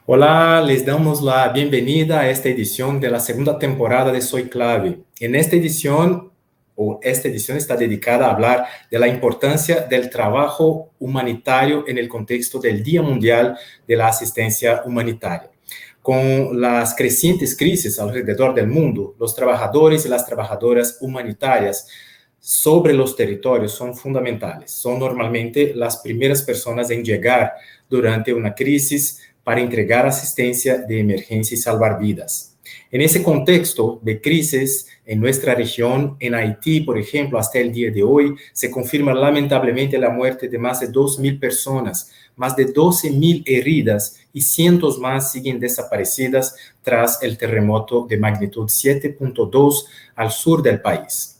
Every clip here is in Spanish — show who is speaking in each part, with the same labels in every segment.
Speaker 1: Hola, les damos la bienvenida a esta edición de la segunda temporada de Soy Clave. En esta edición está dedicada a hablar de la importancia del trabajo humanitario en el contexto del Día Mundial de la Asistencia Humanitaria. Con las crecientes crisis alrededor del mundo, los trabajadores y las trabajadoras humanitarias sobre los territorios son fundamentales. Son normalmente las primeras personas en llegar durante una crisis para entregar asistencia de emergencia y salvar vidas. En ese contexto de crisis en nuestra región, en Haití, por ejemplo, hasta el día de hoy, se confirma lamentablemente la muerte de más de 2.000 personas, más de 12.000 heridas y cientos más siguen desaparecidas tras el terremoto de magnitud 7.2 al sur del país.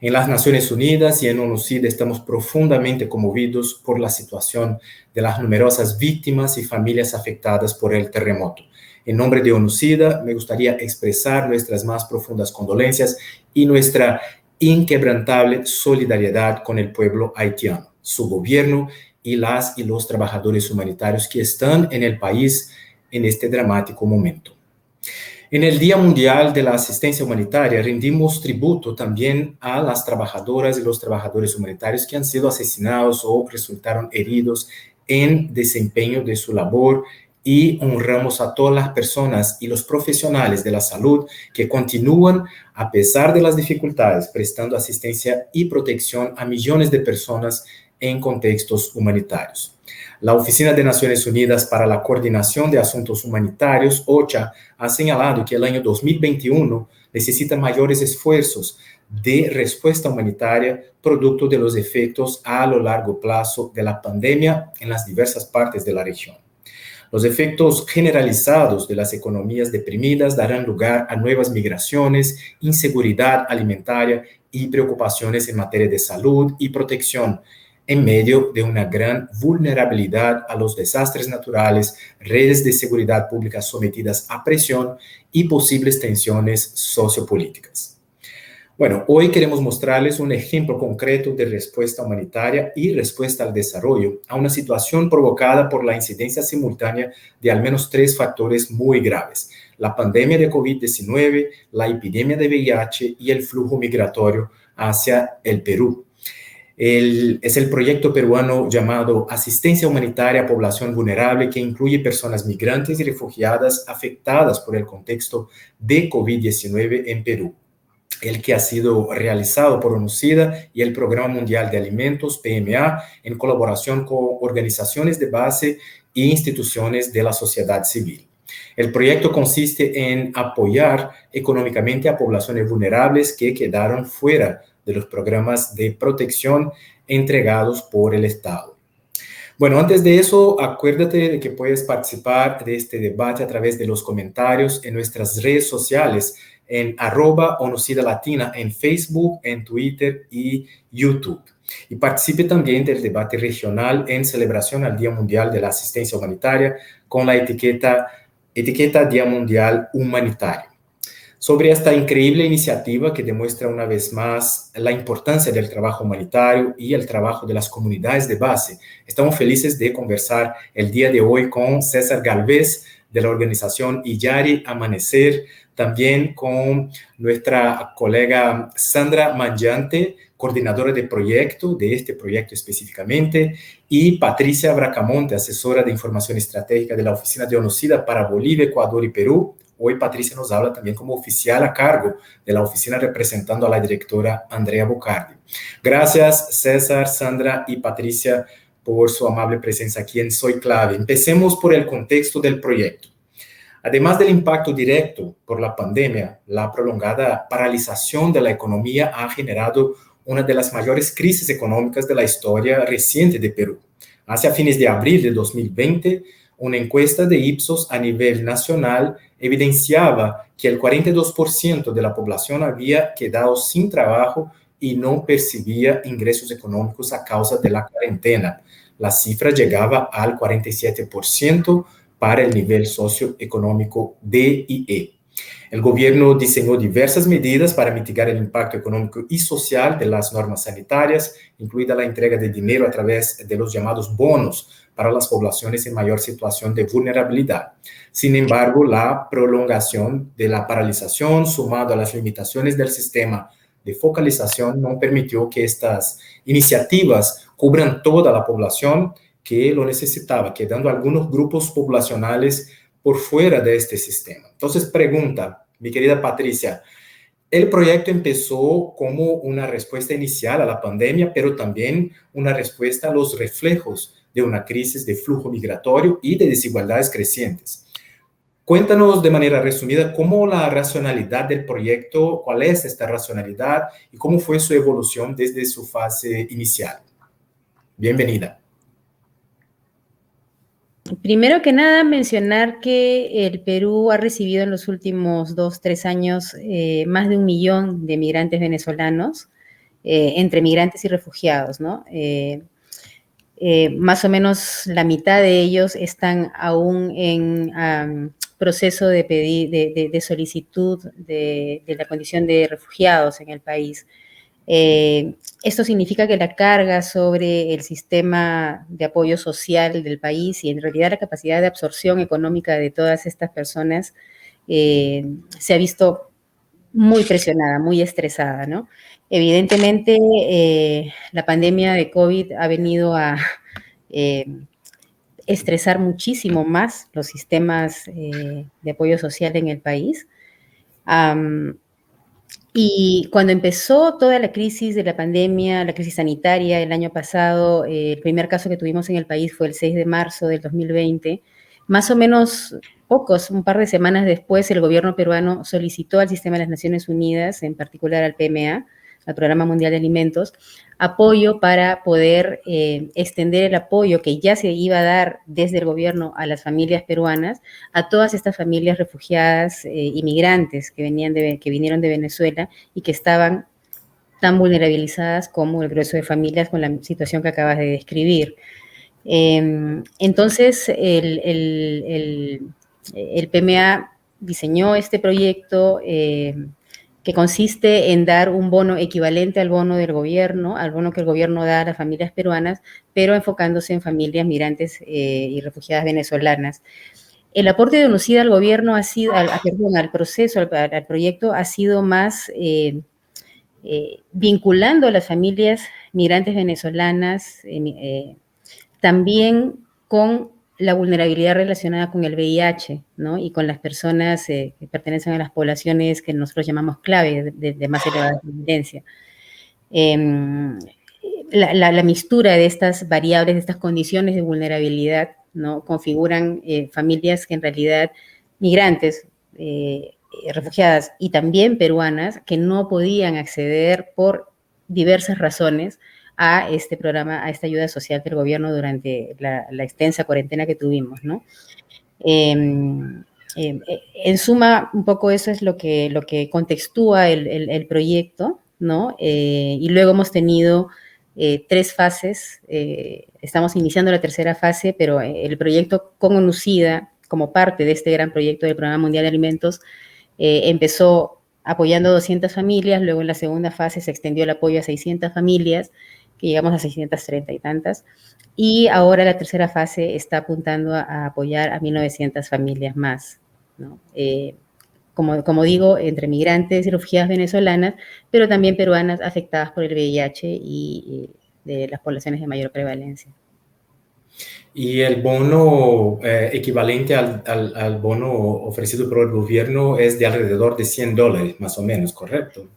Speaker 1: En las Naciones Unidas y en ONU-CID estamos profundamente conmovidos por la situación de las numerosas víctimas y familias afectadas por el terremoto. En nombre de ONU-CID me gustaría expresar nuestras más profundas condolencias y nuestra inquebrantable solidaridad con el pueblo haitiano, su gobierno y las y los trabajadores humanitarios que están en el país en este dramático momento. En el Día Mundial de la Asistencia Humanitaria rendimos tributo también a las trabajadoras y los trabajadores humanitarios que han sido asesinados o resultaron heridos en desempeño de su labor y honramos a todas las personas y los profesionales de la salud que continúan, a pesar de las dificultades, prestando asistencia y protección a millones de personas en contextos humanitarios. La Oficina de Naciones Unidas para la Coordinación de Asuntos Humanitarios, OCHA, ha señalado que el año 2021 necesita mayores esfuerzos de respuesta humanitaria producto de los efectos a lo largo plazo de la pandemia en las diversas partes de la región. Los efectos generalizados de las economías deprimidas darán lugar a nuevas migraciones, inseguridad alimentaria y preocupaciones en materia de salud y protección, en medio de una gran vulnerabilidad a los desastres naturales, redes de seguridad pública sometidas a presión y posibles tensiones sociopolíticas. Bueno, hoy queremos mostrarles un ejemplo concreto de respuesta humanitaria y respuesta al desarrollo a una situación provocada por la incidencia simultánea de al menos 3 factores muy graves: la pandemia de COVID-19, la epidemia de VIH y el flujo migratorio hacia el Perú. Es el proyecto peruano llamado Asistencia Humanitaria a Población Vulnerable, que incluye personas migrantes y refugiadas afectadas por el contexto de COVID-19 en Perú, el que ha sido realizado por ONU-CID y el Programa Mundial de Alimentos, PMA, en colaboración con organizaciones de base e instituciones de la sociedad civil. El proyecto consiste en apoyar económicamente a poblaciones vulnerables que quedaron fuera de los programas de protección entregados por el Estado. Bueno, antes de eso, acuérdate de que puedes participar de este debate a través de los comentarios en nuestras redes sociales, en @ONUCIDLatina, en Facebook, en Twitter y YouTube. Y participe también del debate regional en celebración al Día Mundial de la Asistencia Humanitaria con la etiqueta Día Mundial Humanitario. Sobre esta increíble iniciativa que demuestra una vez más la importancia del trabajo humanitario y el trabajo de las comunidades de base, estamos felices de conversar el día de hoy con César Galvez de la organización Iyari Amanecer, también con nuestra colega Sandra Mangiante, coordinadora de proyecto, de este proyecto específicamente, y Patricia Bracamonte, asesora de información estratégica de la Oficina de ONU-CID para Bolivia, Ecuador y Perú. Hoy Patricia nos habla también como oficial a cargo de la oficina representando a la directora Andrea Bocardi. Gracias César, Sandra y Patricia por su amable presencia aquí en Soy Clave. Empecemos por el contexto del proyecto. Además del impacto directo por la pandemia, la prolongada paralización de la economía ha generado una de las mayores crisis económicas de la historia reciente de Perú. Hacia fines de abril de 2020, una encuesta de Ipsos a nivel nacional evidenciaba que el 42% de la población había quedado sin trabajo y no percibía ingresos económicos a causa de la cuarentena. La cifra llegaba al 47% para el nivel socioeconómico D y E. El gobierno diseñó diversas medidas para mitigar el impacto económico y social de las normas sanitarias, incluida la entrega de dinero a través de los llamados bonos para las poblaciones en mayor situación de vulnerabilidad. Sin embargo, la prolongación de la paralización, sumado a las limitaciones del sistema de focalización, no permitió que estas iniciativas cubran toda la población que lo necesitaba, quedando algunos grupos poblacionales por fuera de este sistema. Entonces, pregunta, mi querida Patricia, el proyecto empezó como una respuesta inicial a la pandemia, pero también una respuesta a los reflejos de una crisis de flujo migratorio y de desigualdades crecientes. Cuéntanos de manera resumida cómo la racionalidad del proyecto, cuál es esta racionalidad y cómo fue su evolución desde su fase inicial. Bienvenida.
Speaker 2: Primero que nada, mencionar que el Perú ha recibido en los últimos 2-3 años más de 1 millón de migrantes venezolanos, entre migrantes y refugiados, ¿no? Más o menos la mitad de ellos están aún en proceso de solicitud de la condición de refugiados en el país. Esto significa que la carga sobre el sistema de apoyo social del país y en realidad la capacidad de absorción económica de todas estas personas se ha visto muy presionada, muy estresada, ¿no? Evidentemente, la pandemia de COVID ha venido a estresar muchísimo más los sistemas de apoyo social en el país. Y cuando empezó toda la crisis de la pandemia, la crisis sanitaria el año pasado, el primer caso que tuvimos en el país fue el 6 de marzo del 2020, más o menos un par de semanas después, el gobierno peruano solicitó al Sistema de las Naciones Unidas, en particular al PMA, al Programa Mundial de Alimentos, apoyo para poder extender el apoyo que ya se iba a dar desde el gobierno a las familias peruanas, a todas estas familias refugiadas, inmigrantes que vinieron de Venezuela y que estaban tan vulnerabilizadas como el grueso de familias con la situación que acabas de describir. Entonces, el PMA diseñó este proyecto que consiste en dar un bono equivalente al bono del gobierno, al bono que el gobierno da a las familias peruanas, pero enfocándose en familias migrantes y refugiadas venezolanas. El aporte de UNOCIDA al gobierno ha sido, al proceso, al proyecto, ha sido más vinculando a las familias migrantes venezolanas también con la vulnerabilidad relacionada con el VIH, ¿no? Y con las personas que pertenecen a las poblaciones que nosotros llamamos clave de más elevada incidencia. La mistura de estas variables, de estas condiciones de vulnerabilidad, ¿no? Configuran familias que en realidad migrantes, refugiadas y también peruanas que no podían acceder por diversas razones a este programa, a esta ayuda social del gobierno durante la extensa cuarentena que tuvimos, ¿no? En suma, un poco eso es lo que contextúa el proyecto, ¿no? Y luego hemos tenido 3 fases, estamos iniciando la tercera fase, pero el proyecto con UNOCIDA, como parte de este gran proyecto del Programa Mundial de Alimentos, empezó apoyando a 200 familias, luego en la segunda fase se extendió el apoyo a 600 familias, que llegamos a 630 y tantas, y ahora la tercera fase está apuntando a apoyar a 1.900 familias más, ¿no? Como digo, entre migrantes y refugiadas venezolanas, pero también peruanas afectadas por el VIH y de las poblaciones de mayor prevalencia.
Speaker 1: Y el bono equivalente al bono ofrecido por el gobierno es de alrededor de $100, más o menos, ¿correcto?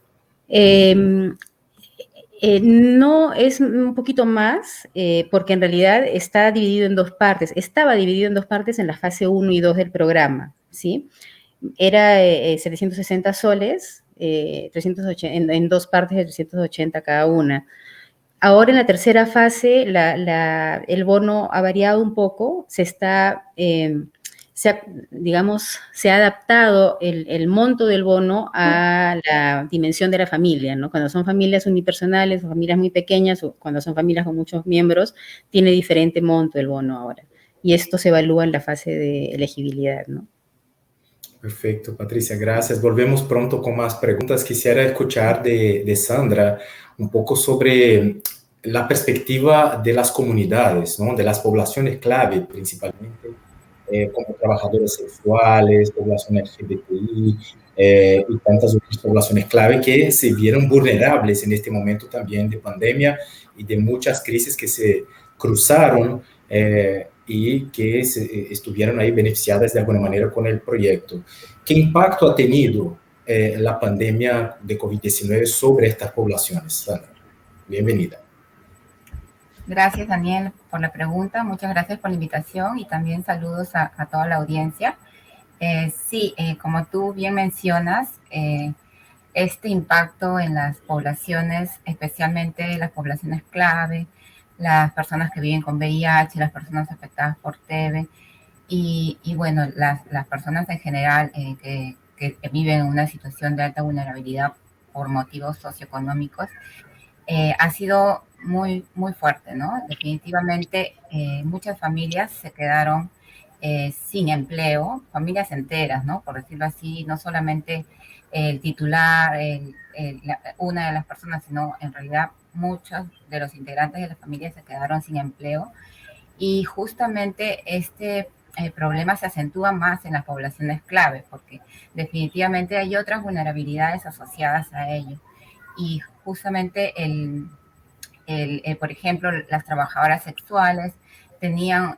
Speaker 2: No, es un poquito más, porque en realidad está dividido en 2 partes. Estaba dividido en 2 partes en la fase 1 y 2 del programa, ¿sí? Era 760 soles, 380, en 2 partes de 380 cada una. Ahora en la tercera fase el bono ha variado un poco, se ha adaptado el monto del bono a la dimensión de la familia, ¿no? Cuando son familias unipersonales o familias muy pequeñas o cuando son familias con muchos miembros, tiene diferente monto el bono ahora. Y esto se evalúa en la fase de elegibilidad, ¿no?
Speaker 1: Perfecto, Patricia, gracias. Volvemos pronto con más preguntas. Quisiera escuchar de Sandra un poco sobre la perspectiva de las comunidades, ¿no? De las poblaciones clave, principalmente como trabajadores sexuales, población LGBTI y tantas otras poblaciones clave que se vieron vulnerables en este momento también de pandemia y de muchas crisis que se cruzaron y que estuvieron ahí beneficiadas de alguna manera con el proyecto. ¿Qué impacto ha tenido la pandemia de COVID-19 sobre estas poblaciones, Sandra? Bienvenida.
Speaker 3: Gracias, Daniel, por la pregunta. Muchas gracias por la invitación y también saludos a toda la audiencia. Sí, como tú bien mencionas, este impacto en las poblaciones, especialmente las poblaciones clave, las personas que viven con VIH, las personas afectadas por TB y bueno, las personas en general que viven en una situación de alta vulnerabilidad por motivos socioeconómicos, ha sido muy, muy fuerte, ¿no? Definitivamente muchas familias se quedaron sin empleo, familias enteras, ¿no? Por decirlo así, no solamente el titular, una de las personas, sino en realidad muchos de los integrantes de la familia se quedaron sin empleo y justamente este problema se acentúa más en las poblaciones clave porque definitivamente hay otras vulnerabilidades asociadas a ello y justamente por ejemplo, las trabajadoras sexuales tenían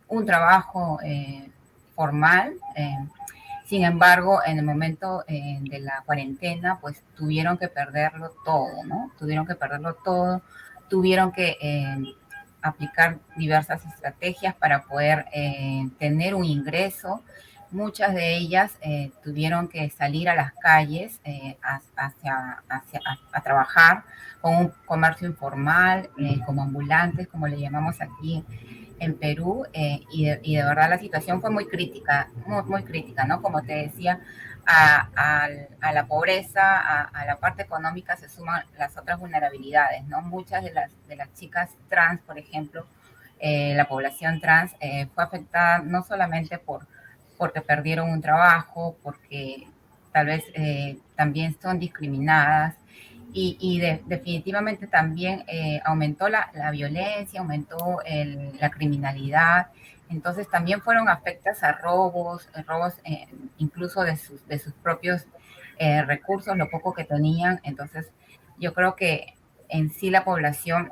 Speaker 3: un trabajo formal, sin embargo, en el momento de la cuarentena, pues tuvieron que perderlo todo, ¿no? Tuvieron que perderlo todo, tuvieron que aplicar diversas estrategias para poder tener un ingreso. Muchas de ellas tuvieron que salir a las calles a trabajar con un comercio informal, como ambulantes, como le llamamos aquí en Perú, y de verdad la situación fue muy crítica, muy, muy crítica, ¿no? Como te decía, a la pobreza, a la parte económica se suman las otras vulnerabilidades, ¿no? Muchas de las chicas trans, por ejemplo, la población trans fue afectada no solamente porque perdieron un trabajo, porque tal vez también son discriminadas, definitivamente también aumentó la violencia, aumentó la criminalidad, entonces también fueron afectadas a robos incluso de sus propios recursos, lo poco que tenían, entonces yo creo que en sí la población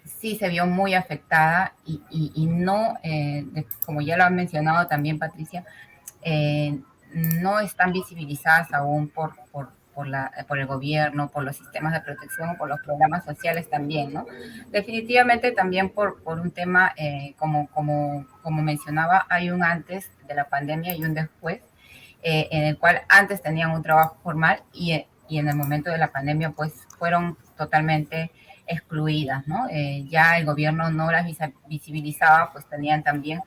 Speaker 3: sí se vio muy afectada y no, como ya lo han mencionado también Patricia, eh, no están visibilizadas aún por el gobierno, por los sistemas de protección, por los programas sociales también, ¿no? Definitivamente también por un tema, como mencionaba, hay un antes de la pandemia y un después, en el cual antes tenían un trabajo formal y en el momento de la pandemia pues fueron totalmente excluidas, ¿no? Ya el gobierno no las visibilizaba, pues tenían también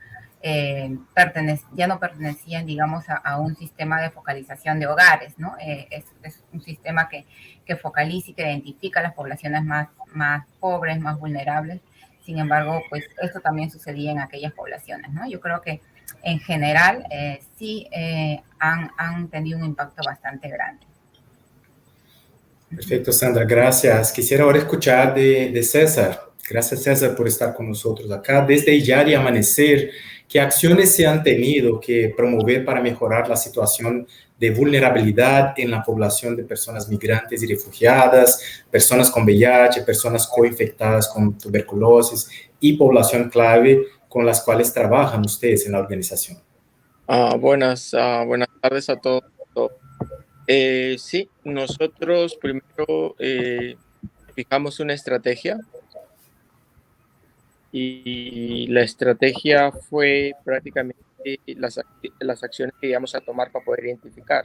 Speaker 3: ya no pertenecían, digamos, a un sistema de focalización de hogares, ¿no? Es un sistema que focaliza y que identifica a las poblaciones más pobres, más vulnerables. Sin embargo, pues esto también sucedía en aquellas poblaciones, ¿no? Yo creo que en general sí han tenido un impacto bastante grande.
Speaker 1: Perfecto, Sandra, gracias. Quisiera ahora escuchar de César. Gracias, César, por estar con nosotros acá. Desde ya y Amanecer, ¿qué acciones se han tenido que promover para mejorar la situación de vulnerabilidad en la población de personas migrantes y refugiadas, personas con VIH, personas coinfectadas con tuberculosis y población clave con las cuales trabajan ustedes en la organización?
Speaker 4: Buenas tardes a todos. Sí, nosotros primero fijamos una estrategia y la estrategia fue prácticamente las acciones que íbamos a tomar para poder identificar.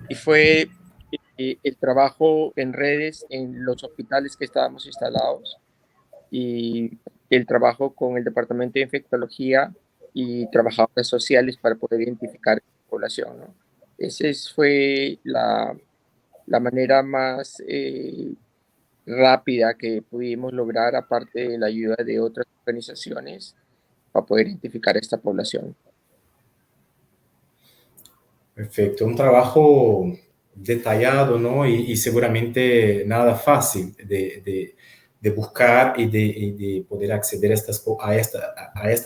Speaker 4: Y fue el trabajo en redes en los hospitales que estábamos instalados y el trabajo con el departamento de infectología y trabajadores sociales para poder identificar la población, ¿no? Esa fue la manera más rápida que pudimos lograr, aparte de la ayuda de otras organizaciones, para poder identificar esta población.
Speaker 1: Perfecto, un trabajo detallado, ¿no? Y seguramente nada fácil de buscar y de poder acceder a estas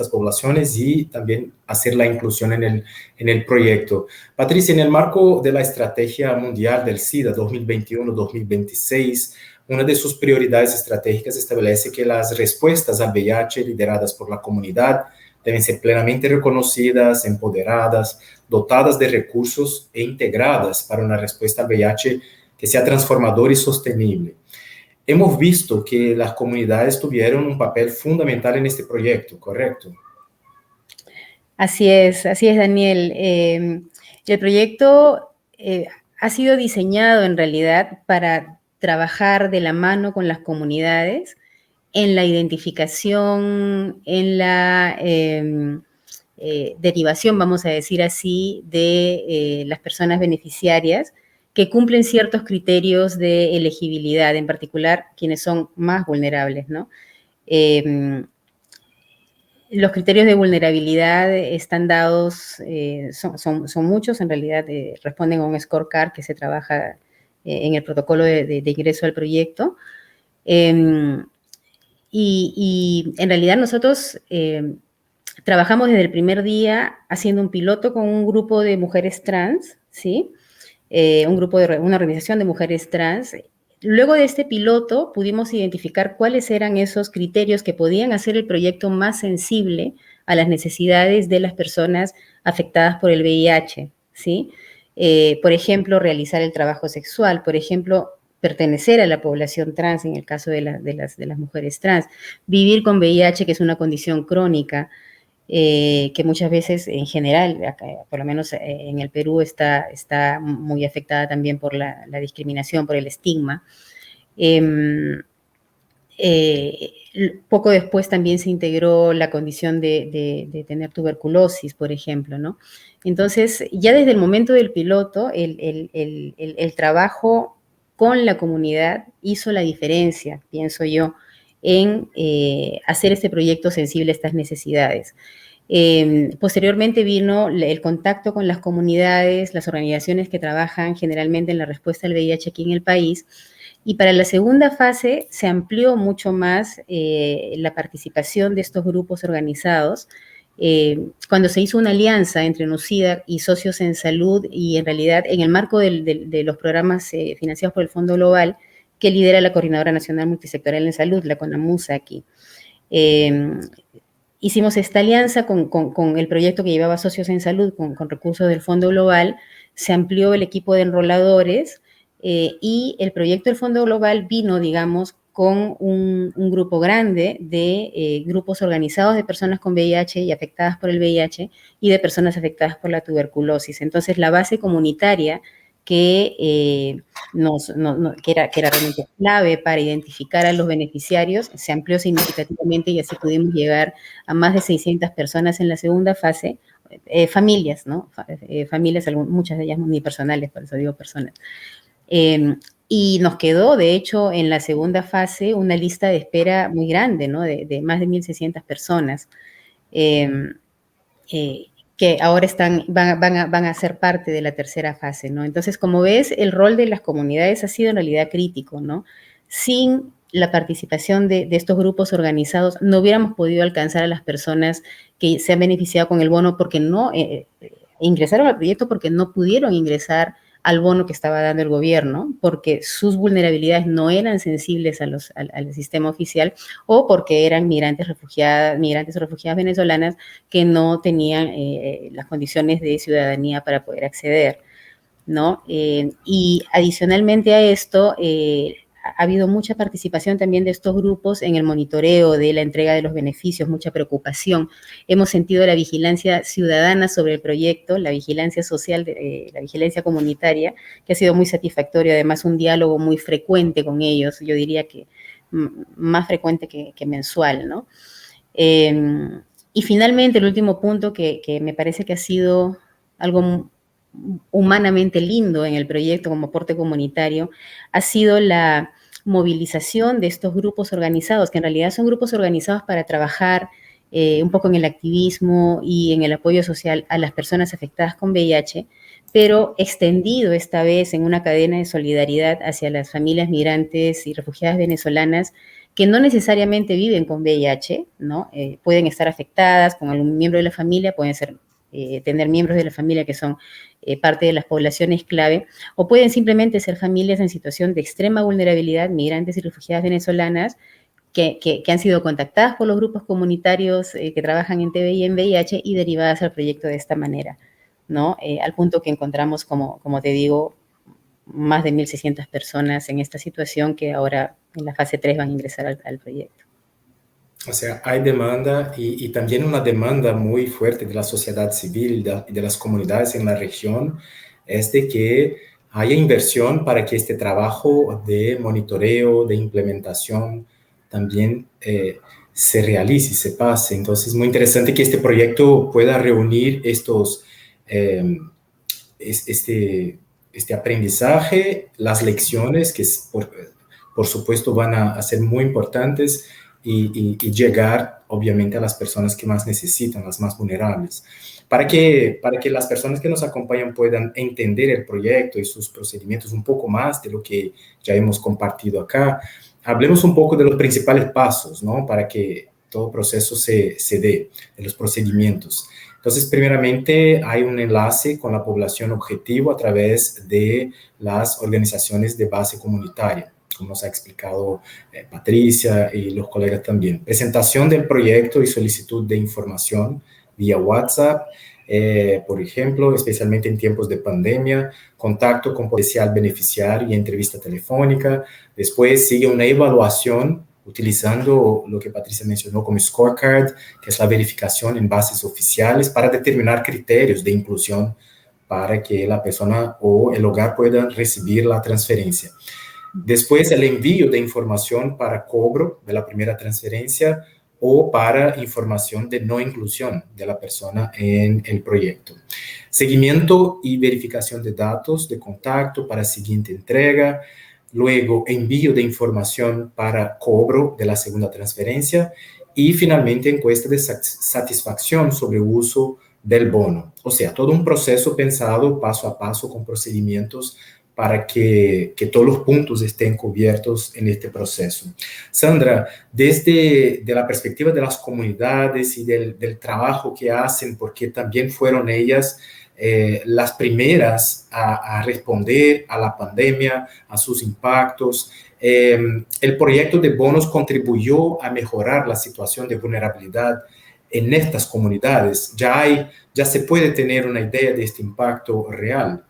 Speaker 1: poblaciones y también hacer la inclusión en el proyecto. Patricia, en el marco de la Estrategia Mundial del SIDA 2021-2026, una de sus prioridades estratégicas establece que las respuestas al VIH lideradas por la comunidad deben ser plenamente reconocidas, empoderadas, dotadas de recursos e integradas para una respuesta al VIH que sea transformadora y sostenible. Hemos visto que las comunidades tuvieron un papel fundamental en este proyecto, ¿correcto?
Speaker 2: Así es, Daniel. El proyecto ha sido diseñado en realidad para trabajar de la mano con las comunidades en la identificación, en la derivación, vamos a decir así, de las personas beneficiarias que cumplen ciertos criterios de elegibilidad, en particular quienes son más vulnerables, ¿no? Los criterios de vulnerabilidad están dados, son muchos, en realidad responden a un scorecard que se trabaja en el protocolo de ingreso al proyecto. Y en realidad nosotros trabajamos desde el primer día haciendo un piloto con un grupo de mujeres trans, ¿sí? Una organización de mujeres trans. Luego de este piloto pudimos identificar cuáles eran esos criterios que podían hacer el proyecto más sensible a las necesidades de las personas afectadas por el VIH, ¿sí? Por ejemplo, realizar el trabajo sexual, por ejemplo, pertenecer a la población trans en el caso de las mujeres trans, vivir con VIH, que es una condición crónica, que muchas veces en general, acá, por lo menos en el Perú, está muy afectada también por la discriminación, por el estigma. Poco después también se integró la condición de tener tuberculosis, por ejemplo, ¿no? Entonces, ya desde el momento del piloto, el trabajo con la comunidad hizo la diferencia, pienso yo, en hacer este proyecto sensible a estas necesidades. Posteriormente vino el contacto con las comunidades, las organizaciones que trabajan generalmente en la respuesta al VIH aquí en el país, y para la segunda fase se amplió mucho más la participación de estos grupos organizados, cuando se hizo una alianza entre NUCIDA y Socios en Salud, y en realidad en el marco de los programas financiados por el Fondo Global, que lidera la Coordinadora Nacional Multisectorial en Salud, la CONAMUSA aquí. Hicimos esta alianza con el proyecto que llevaba Socios en Salud, con recursos del Fondo Global, se amplió el equipo de enroladores, y el proyecto del Fondo Global vino, digamos, con un grupo grande de grupos organizados de personas con VIH y afectadas por el VIH y de personas afectadas por la tuberculosis. Entonces, la base comunitaria que era realmente clave para identificar a los beneficiarios se amplió significativamente y así pudimos llegar a más de 600 personas en la segunda fase, familias, ¿no? Familias, muchas de ellas unipersonales, por eso digo personas. Y nos quedó, de hecho, en la segunda fase una lista de espera muy grande, ¿no? De más de 1.600 personas que ahora van a ser parte de la tercera fase, ¿no? Entonces, como ves, el rol de las comunidades ha sido en realidad crítico, ¿no? Sin la participación de estos grupos organizados, no hubiéramos podido alcanzar a las personas que se han beneficiado con el bono porque no ingresaron al proyecto porque no pudieron ingresar al bono que estaba dando el gobierno, porque sus vulnerabilidades no eran sensibles al sistema oficial, o porque eran migrantes o refugiadas venezolanas que no tenían las condiciones de ciudadanía para poder acceder, ¿no? Y adicionalmente a esto, ha habido mucha participación también de estos grupos en el monitoreo de la entrega de los beneficios, mucha preocupación. Hemos sentido la vigilancia ciudadana sobre el proyecto, la vigilancia social, la vigilancia comunitaria, que ha sido muy satisfactorio, además un diálogo muy frecuente con ellos, yo diría que más frecuente que mensual, ¿no? Y finalmente, el último punto que me parece que ha sido algo humanamente lindo en el proyecto como aporte comunitario, ha sido la movilización de estos grupos organizados, que en realidad son grupos organizados para trabajar un poco en el activismo y en el apoyo social a las personas afectadas con VIH, pero extendido esta vez en una cadena de solidaridad hacia las familias migrantes y refugiadas venezolanas que no necesariamente viven con VIH, ¿no? Pueden estar afectadas con algún miembro de la familia, pueden ser, tener miembros de la familia que son parte de las poblaciones clave, o pueden simplemente ser familias en situación de extrema vulnerabilidad, migrantes y refugiadas venezolanas, que han sido contactadas por los grupos comunitarios que trabajan en TBI y en VIH y derivadas al proyecto de esta manera, ¿no? Al punto que encontramos, como te digo, más de 1.600 personas en esta situación que ahora en la fase 3 van a ingresar al proyecto.
Speaker 1: O sea, hay demanda y también una demanda muy fuerte de la sociedad civil y de las comunidades en la región es de que haya inversión para que este trabajo de monitoreo, de implementación también se realice y se pase. Entonces, es muy interesante que este proyecto pueda reunir eh, este aprendizaje, las lecciones que por supuesto van a ser muy importantes y llegar obviamente a las personas que más necesitan, las más vulnerables. Para que las personas que nos acompañan puedan entender el proyecto y sus procedimientos un poco más de lo que ya hemos compartido acá, hablemos un poco de los principales pasos, ¿no? Para que todo proceso se dé, de los procedimientos. Entonces, primeramente, hay un enlace con la población objetivo a través de las organizaciones de base comunitaria, como nos ha explicado Patricia y los colegas también. Presentación del proyecto y solicitud de información vía WhatsApp, por ejemplo, especialmente en tiempos de pandemia, contacto con potencial beneficiario y entrevista telefónica. Después sigue una evaluación utilizando lo que Patricia mencionó como scorecard, que es la verificación en bases oficiales para determinar criterios de inclusión para que la persona o el hogar puedan recibir la transferencia. Después, el envío de información para cobro de la primera transferencia o para información de no inclusión de la persona en el proyecto. Seguimiento y verificación de datos de contacto para siguiente entrega. Luego, envío de información para cobro de la segunda transferencia. Y finalmente, encuesta de satisfacción sobre uso del bono. O sea, todo un proceso pensado paso a paso con procedimientos para que todos los puntos estén cubiertos en este proceso. Sandra, desde de la perspectiva de las comunidades y del trabajo que hacen, porque también fueron ellas las primeras a responder a la pandemia, a sus impactos, el proyecto de bonos contribuyó a mejorar la situación de vulnerabilidad en estas comunidades. Ya se puede tener una idea de este impacto real.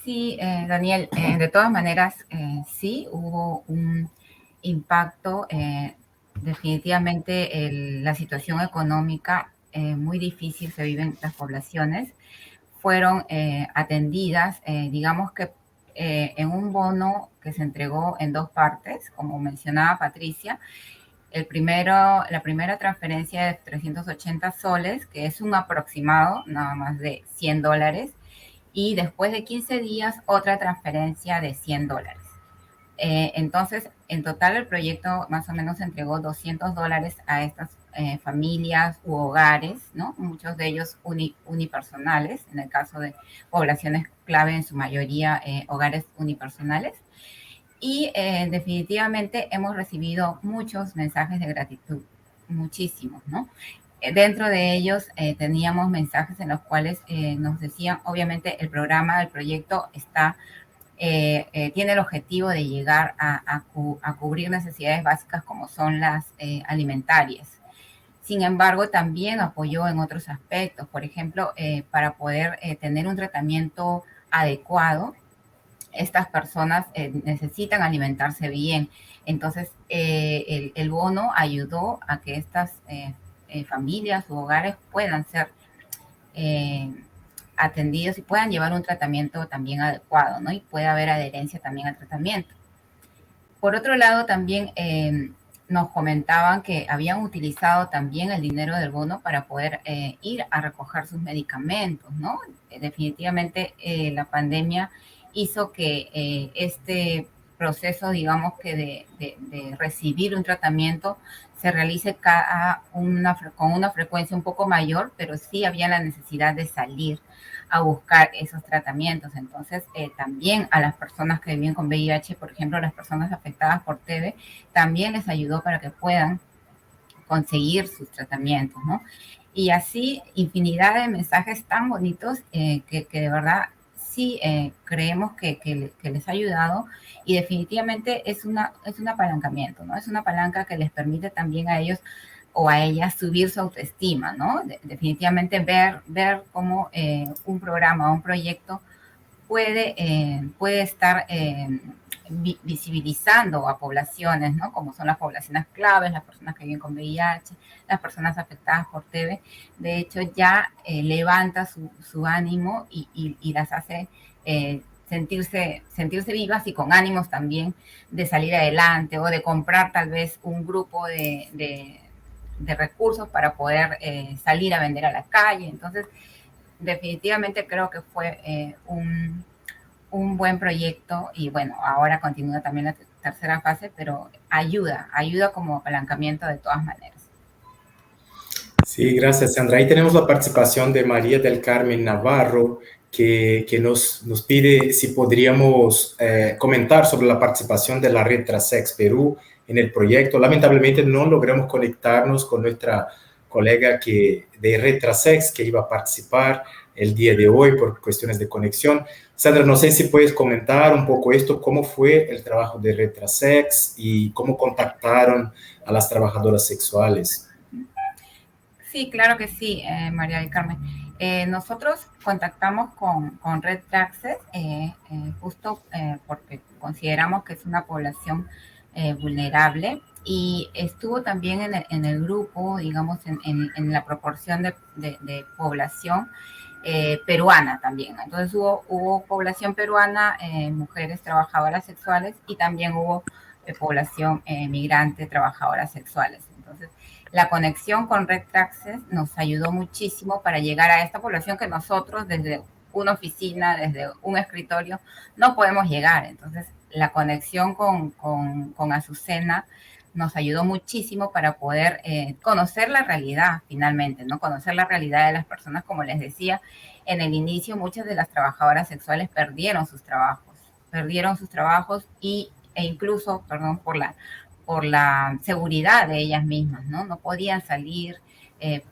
Speaker 3: Sí, Daniel, de todas maneras, sí hubo un impacto. Definitivamente la situación económica muy difícil se vive en las poblaciones. Fueron atendidas, digamos que en un bono que se entregó en dos partes, como mencionaba Patricia. La primera transferencia de 380 soles, que es un aproximado nada más de $100, y después de 15 días otra transferencia de $100. Entonces, en total el proyecto más o menos entregó $200 a estas familias u hogares, ¿no? Muchos de ellos unipersonales, en el caso de poblaciones clave, en su mayoría hogares unipersonales. Y definitivamente hemos recibido muchos mensajes de gratitud, muchísimos, ¿no? Dentro de ellos teníamos mensajes en los cuales nos decían, obviamente el programa, el proyecto tiene el objetivo de llegar a cubrir necesidades básicas como son las alimentarias. Sin embargo, también apoyó en otros aspectos, por ejemplo, para poder tener un tratamiento adecuado. Estas personas necesitan alimentarse bien. Entonces, el bono ayudó a que estas familias u hogares puedan ser atendidos y puedan llevar un tratamiento también adecuado, ¿no? Y puede haber adherencia también al tratamiento. Por otro lado, también nos comentaban que habían utilizado también el dinero del bono para poder ir a recoger sus medicamentos, ¿no? Definitivamente la pandemia hizo que este proceso, digamos que de recibir un tratamiento se realice con una frecuencia un poco mayor, pero sí había la necesidad de salir a buscar esos tratamientos. Entonces, también a las personas que viven con VIH, por ejemplo, las personas afectadas por TB, también les ayudó para que puedan conseguir sus tratamientos, ¿no? Y así, infinidad de mensajes tan bonitos que de verdad sí creemos que les ha ayudado, y definitivamente es un apalancamiento, ¿no? Es una palanca que les permite también a ellos o a ellas subir su autoestima, ¿no? Definitivamente ver cómo un programa o un proyecto puede estar visibilizando a poblaciones, ¿no? Como son las poblaciones claves, las personas que viven con VIH, las personas afectadas por TB. De hecho, ya levanta su ánimo y las hace sentirse vivas y con ánimos también de salir adelante o de comprar tal vez un grupo de recursos para poder salir a vender a la calle. Entonces, definitivamente creo que fue un buen proyecto, y bueno, ahora continúa también la tercera fase, pero ayuda como apalancamiento de todas maneras.
Speaker 1: Sí, gracias, Sandra. Ahí tenemos la participación de María del Carmen Navarro, que nos pide si podríamos comentar sobre la participación de la Red Trasex Perú en el proyecto. Lamentablemente no logramos conectarnos con nuestra colega de Red Trasex que iba a participar el día de hoy por cuestiones de conexión. Sandra, no sé si puedes comentar un poco esto, cómo fue el trabajo de Red Trasex y cómo contactaron a las trabajadoras sexuales.
Speaker 3: Sí, claro que sí, María del Carmen. Nosotros contactamos con Red Trasex justo porque consideramos que es una población vulnerable, y estuvo también en el grupo, digamos, en la proporción de población peruana también. Entonces hubo población peruana, mujeres trabajadoras sexuales, y también hubo población migrante trabajadoras sexuales. Entonces, la conexión con Red Trasex nos ayudó muchísimo para llegar a esta población que nosotros desde una oficina, desde un escritorio, no podemos llegar. Entonces, la conexión con Azucena nos ayudó muchísimo para poder conocer la realidad finalmente, ¿no? Conocer la realidad de las personas. Como les decía, en el inicio muchas de las trabajadoras sexuales perdieron sus trabajos e incluso, perdón, por la seguridad de ellas mismas, ¿no? No podían salir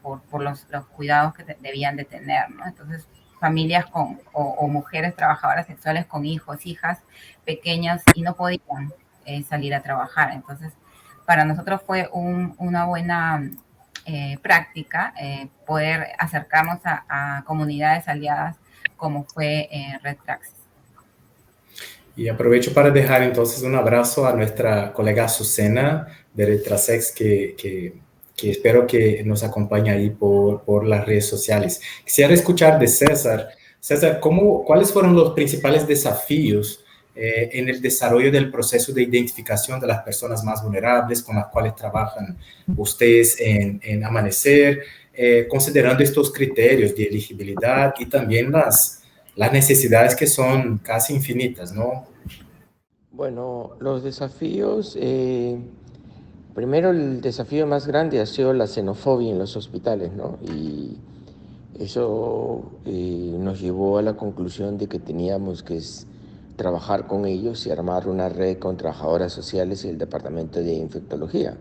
Speaker 3: por los cuidados que debían de tener, ¿no? Entonces, familias o mujeres trabajadoras sexuales con hijos, hijas pequeñas, y no podían salir a trabajar. Entonces, para nosotros fue una buena práctica poder acercarnos a comunidades aliadas como fue Red Trasex.
Speaker 1: Y aprovecho para dejar entonces un abrazo a nuestra colega Azucena de Red Trasex, que espero que nos acompañe ahí por las redes sociales. Quisiera escuchar de César. César, ¿cuáles fueron los principales desafíos en el desarrollo del proceso de identificación de las personas más vulnerables con las cuales trabajan ustedes en Amanecer, considerando estos criterios de elegibilidad y también las necesidades que son casi infinitas, ¿no?
Speaker 5: Bueno, los desafíos, primero el desafío más grande ha sido la xenofobia en los hospitales, ¿no? Y eso nos llevó a la conclusión de que teníamos que trabajar con ellos y armar una red con trabajadoras sociales y el departamento de infectología.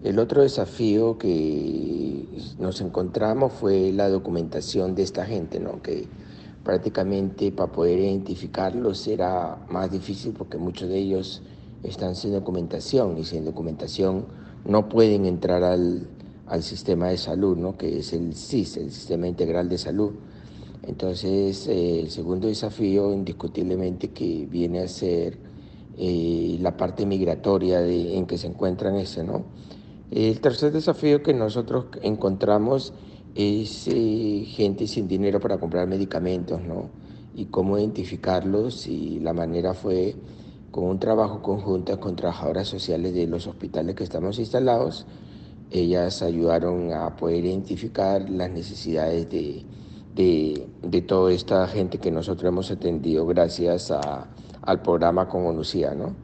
Speaker 5: El otro desafío que nos encontramos fue la documentación de esta gente, ¿no? Que prácticamente para poder identificarlos era más difícil porque muchos de ellos están sin documentación, y sin documentación no pueden entrar al sistema de salud, ¿no? Que es el SIS, el Sistema Integral de Salud. Entonces, el segundo desafío indiscutiblemente que viene a ser la parte migratoria en que se encuentran ¿no? El tercer desafío que nosotros encontramos es gente sin dinero para comprar medicamentos, ¿no? Y cómo identificarlos, y la manera fue con un trabajo conjunto con trabajadoras sociales de los hospitales que estamos instalados. Ellas ayudaron a poder identificar las necesidades de toda esta gente que nosotros hemos atendido gracias al programa con ONUCIA, ¿no?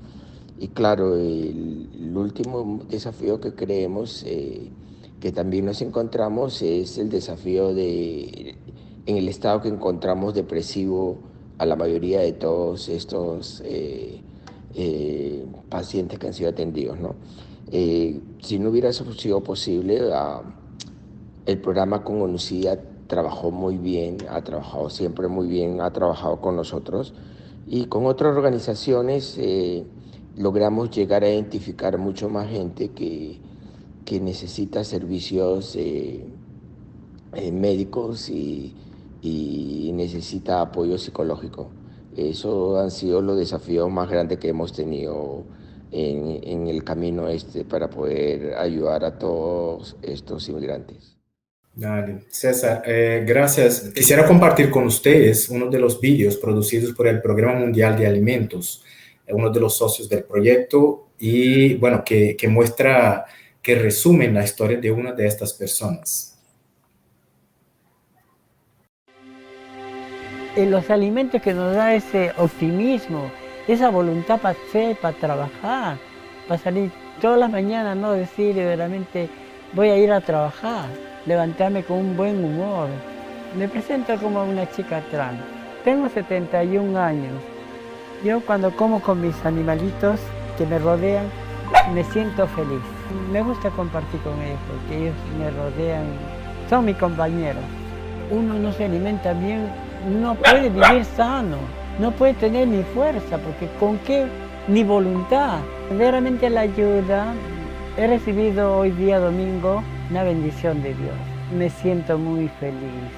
Speaker 5: Y claro, el último desafío que creemos que también nos encontramos es el desafío en el estado que encontramos depresivo a la mayoría de todos estos pacientes que han sido atendidos, ¿no? Si no hubiera sido posible, el programa con ONUCIDA trabajó muy bien, ha trabajado siempre muy bien, ha trabajado con nosotros y con otras organizaciones logramos llegar a identificar mucho más gente que necesita servicios médicos y necesita apoyo psicológico. Eso han sido los desafíos más grandes que hemos tenido en el camino para poder ayudar a todos estos inmigrantes.
Speaker 1: Dale. César, gracias. Quisiera compartir con ustedes uno de los vídeos producidos por el Programa Mundial de Alimentos, uno de los socios del proyecto, y bueno, que muestra, que resumen la historia de una de estas personas.
Speaker 6: Los alimentos que nos da ese optimismo, esa voluntad para hacer, para trabajar, para salir todas las mañanas, no decir verdaderamente voy a ir a trabajar, levantarme con un buen humor. Me presento como una chica trans. Tengo 71 años. Yo cuando como con mis animalitos que me rodean, me siento feliz. Me gusta compartir con ellos porque ellos me rodean, son mis compañeros. Uno no se alimenta bien, no puede vivir sano, no puede tener ni fuerza, porque con qué, ni voluntad. Verdaderamente la ayuda, he recibido hoy día domingo una bendición de Dios. Me siento muy feliz.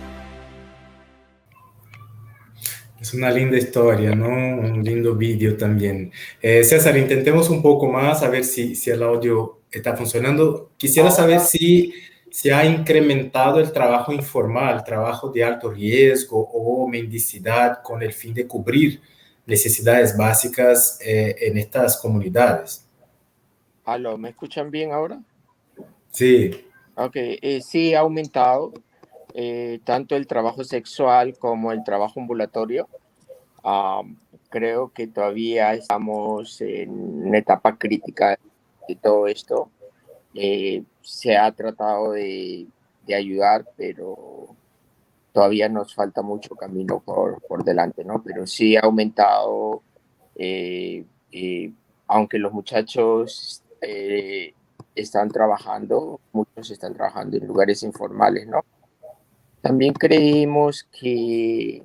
Speaker 1: Es una linda historia, ¿no? Un lindo vídeo también. César, intentemos un poco más a ver si el audio está funcionando. Quisiera saber si se ha incrementado el trabajo informal, trabajo de alto riesgo o mendicidad con el fin de cubrir necesidades básicas en estas comunidades.
Speaker 4: ¿Aló? ¿Me escuchan bien ahora?
Speaker 1: Sí.
Speaker 4: Ok, sí ha aumentado tanto el trabajo sexual como el trabajo ambulatorio. Creo que todavía estamos en una etapa crítica de todo esto. Se ha tratado de ayudar, pero todavía nos falta mucho camino por delante, ¿no? Pero sí ha aumentado, aunque los muchachos están trabajando, muchos están trabajando en lugares informales, ¿no? También creemos que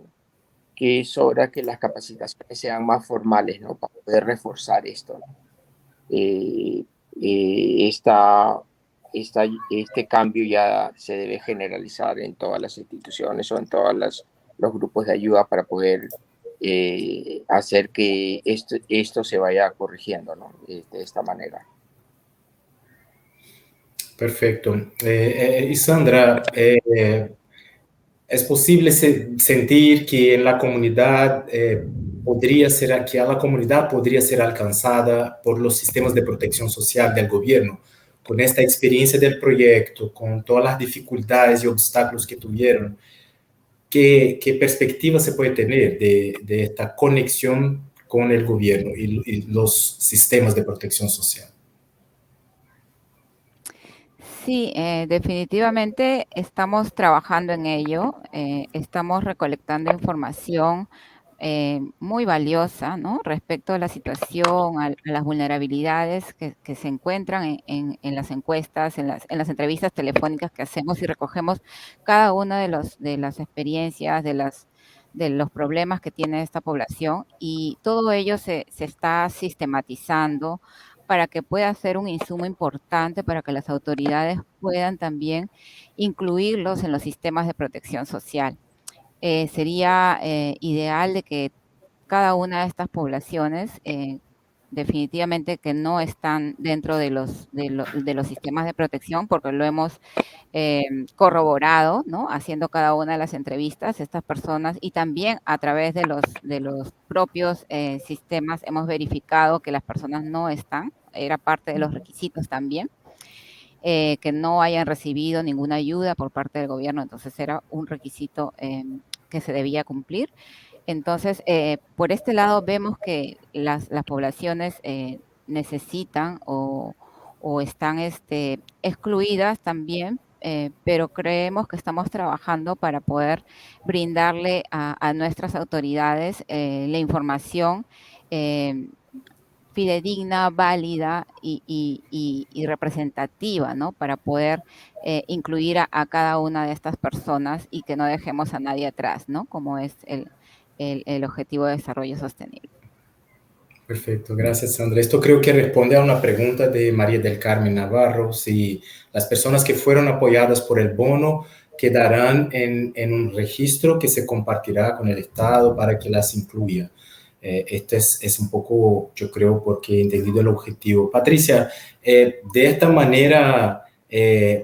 Speaker 4: es hora que las capacitaciones sean más formales, ¿no? Para poder reforzar esto, ¿no? Este cambio ya se debe generalizar en todas las instituciones o en todos los grupos de ayuda para poder hacer que esto se vaya corrigiendo, ¿no? De esta manera.
Speaker 1: Perfecto. Y Sandra, ¿es posible sentir que en la comunidad que la comunidad podría ser alcanzada por los sistemas de protección social del gobierno? Con esta experiencia del proyecto, con todas las dificultades y obstáculos que tuvieron, ¿qué perspectiva se puede tener de esta conexión con el gobierno y los sistemas de protección social?
Speaker 3: Sí, definitivamente estamos trabajando en ello, estamos recolectando información muy valiosa, ¿no? Respecto a la situación, a las vulnerabilidades que se encuentran en las encuestas, en las entrevistas telefónicas que hacemos y recogemos cada una de las experiencias, de los problemas que tiene esta población y todo ello se está sistematizando para que pueda ser un insumo importante para que las autoridades puedan también incluirlos en los sistemas de protección social. Sería ideal de que cada una de estas poblaciones, definitivamente que no están dentro de los sistemas de protección, porque lo hemos corroborado, ¿no? Haciendo cada una de las entrevistas, estas personas, y también a través de los propios sistemas hemos verificado que las personas no están, era parte de los requisitos también. Que no hayan recibido ninguna ayuda por parte del gobierno, entonces era un requisito que se debía cumplir. Entonces, por este lado vemos que las poblaciones necesitan o están excluidas también, pero creemos que estamos trabajando para poder brindarle a nuestras autoridades la información fidedigna, válida y representativa, ¿no? Para poder incluir a cada una de estas personas y que no dejemos a nadie atrás, ¿no? Como es el Objetivo de Desarrollo Sostenible.
Speaker 1: Perfecto, gracias Sandra. Esto creo que responde a una pregunta de María del Carmen Navarro, si las personas que fueron apoyadas por el bono quedarán en un registro que se compartirá con el Estado para que las incluya. Este es un poco, yo creo, porque he entendido el objetivo. Patricia, de esta manera,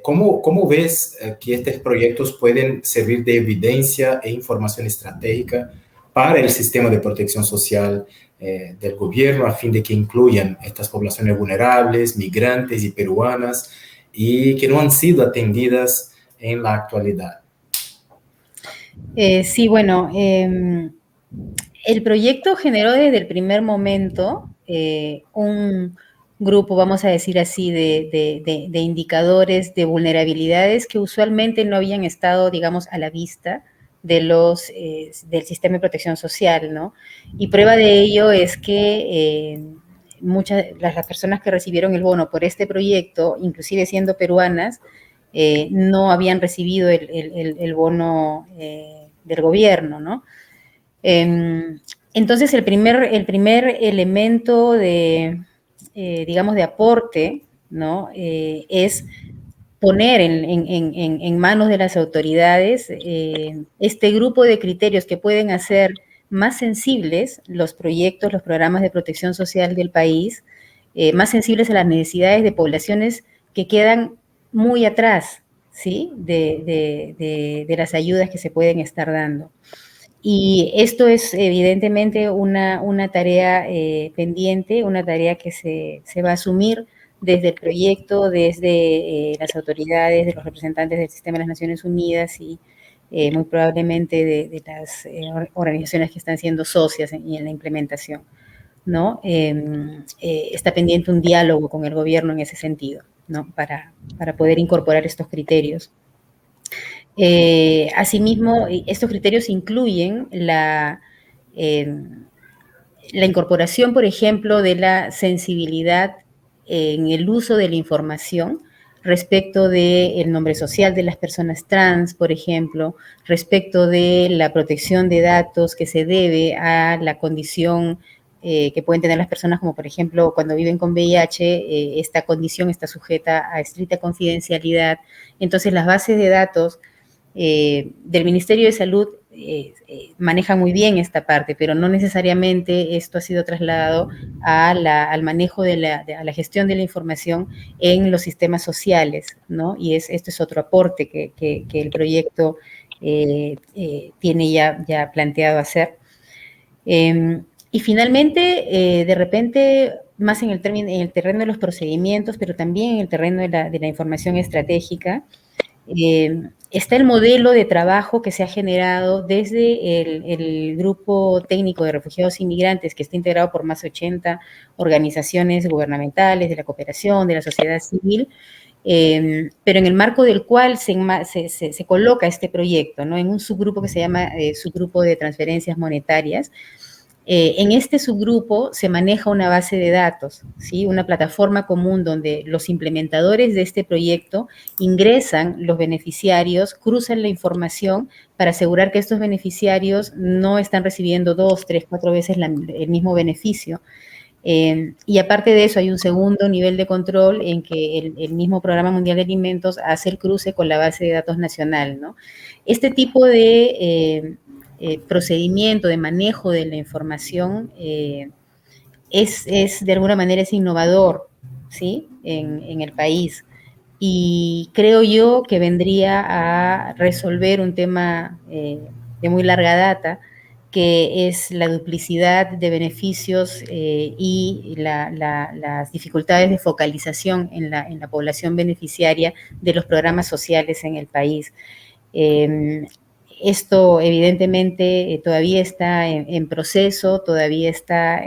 Speaker 1: ¿cómo ves que estos proyectos pueden servir de evidencia e información estratégica para el sistema de protección social del gobierno a fin de que incluyan estas poblaciones vulnerables, migrantes y peruanas y que no han sido atendidas en la actualidad?
Speaker 2: Sí, bueno, el proyecto generó desde el primer momento un grupo, vamos a decir así, de indicadores de vulnerabilidades que usualmente no habían estado, digamos, a la vista del sistema de protección social, ¿no? Y prueba de ello es que las personas que recibieron el bono por este proyecto, inclusive siendo peruanas, no habían recibido el bono del gobierno, ¿no? Entonces, el primer elemento de, digamos, de aporte, ¿no? Es poner en manos de las autoridades este grupo de criterios que pueden hacer más sensibles los proyectos, los programas de protección social del país, más sensibles a las necesidades de poblaciones que quedan muy atrás, ¿sí? De las ayudas que se pueden estar dando. Y esto es evidentemente una tarea pendiente, una tarea que se va a asumir desde el proyecto, desde las autoridades, de los representantes del sistema de las Naciones Unidas y muy probablemente de las organizaciones que están siendo socias en la implementación, ¿no? Está pendiente un diálogo con el gobierno en ese sentido, ¿no? Para poder incorporar estos criterios. Asimismo, estos criterios incluyen la incorporación, por ejemplo, de la sensibilidad en el uso de la información respecto del nombre social de las personas trans, por ejemplo, respecto de la protección de datos que se debe a la condición que pueden tener las personas, como por ejemplo cuando viven con VIH, esta condición está sujeta a estricta confidencialidad. Entonces, las bases de datos del Ministerio de Salud maneja muy bien esta parte, pero no necesariamente esto ha sido trasladado al manejo a la gestión de la información en los sistemas sociales, ¿no? Y esto es otro aporte que el proyecto tiene ya planteado hacer. Y finalmente, de repente, más en el terreno de los procedimientos, pero también en el terreno de la información estratégica, está el modelo de trabajo que se ha generado desde el Grupo Técnico de Refugiados e Inmigrantes, que está integrado por más de 80 organizaciones gubernamentales, de la cooperación, de la sociedad civil, pero en el marco del cual se coloca este proyecto, ¿no? En un subgrupo que se llama Subgrupo de Transferencias Monetarias. En este subgrupo se maneja una base de datos, ¿sí? Una plataforma común donde los implementadores de este proyecto ingresan los beneficiarios, cruzan la información para asegurar que estos beneficiarios no están recibiendo 2, 3, 4 veces el mismo beneficio. Y aparte de eso, hay un segundo nivel de control en que el mismo Programa Mundial de Alimentos hace el cruce con la base de datos nacional, ¿no? Este tipo de procedimiento de manejo de la información es de alguna manera es innovador, ¿sí? En el país. Y creo yo que vendría a resolver un tema de muy larga data, que es la duplicidad de beneficios y las dificultades de focalización en la población beneficiaria de los programas sociales en el país. Esto evidentemente todavía está en proceso, todavía está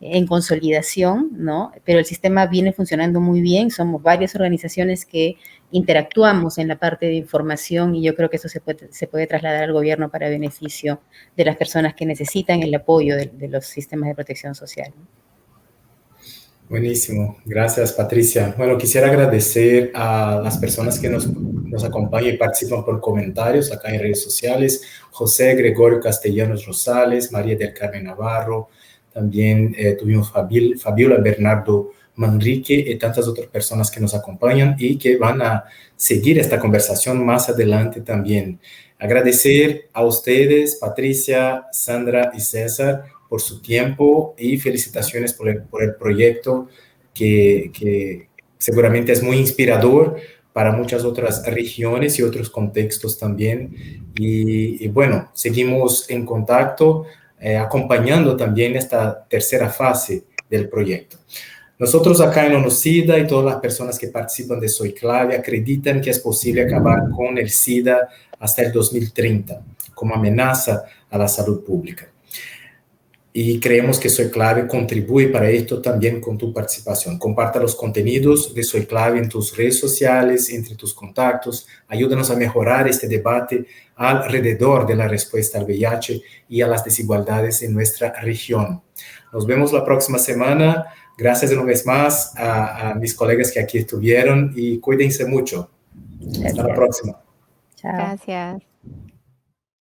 Speaker 2: en consolidación, ¿no? Pero el sistema viene funcionando muy bien, somos varias organizaciones que interactuamos en la parte de información y yo creo que eso se puede trasladar al gobierno para beneficio de las personas que necesitan el apoyo de los sistemas de protección social.
Speaker 1: Buenísimo, gracias Patricia. Bueno, quisiera agradecer a las personas que nos acompañan y participan por comentarios acá en redes sociales. José Gregorio Castellanos Rosales, María del Carmen Navarro, también tuvimos Fabiola Bernardo Manrique y tantas otras personas que nos acompañan y que van a seguir esta conversación más adelante también. Agradecer a ustedes, Patricia, Sandra y César, por su tiempo y felicitaciones por el proyecto que seguramente es muy inspirador para muchas otras regiones y otros contextos también. Y bueno, seguimos en contacto, acompañando también esta tercera fase del proyecto. Nosotros acá en ONU-SIDA y todas las personas que participan de Soy Clave acreditan que es posible acabar con el SIDA hasta el 2030 como amenaza a la salud pública. Y creemos que Soy Clave contribuye para esto también con tu participación. Comparta los contenidos de Soy Clave en tus redes sociales, entre tus contactos. Ayúdanos a mejorar este debate alrededor de la respuesta al VIH y a las desigualdades en nuestra región. Nos vemos la próxima semana. Gracias una vez más a mis colegas que aquí estuvieron y cuídense mucho.
Speaker 2: Gracias.
Speaker 1: Hasta la próxima.
Speaker 2: Chao.
Speaker 7: Gracias.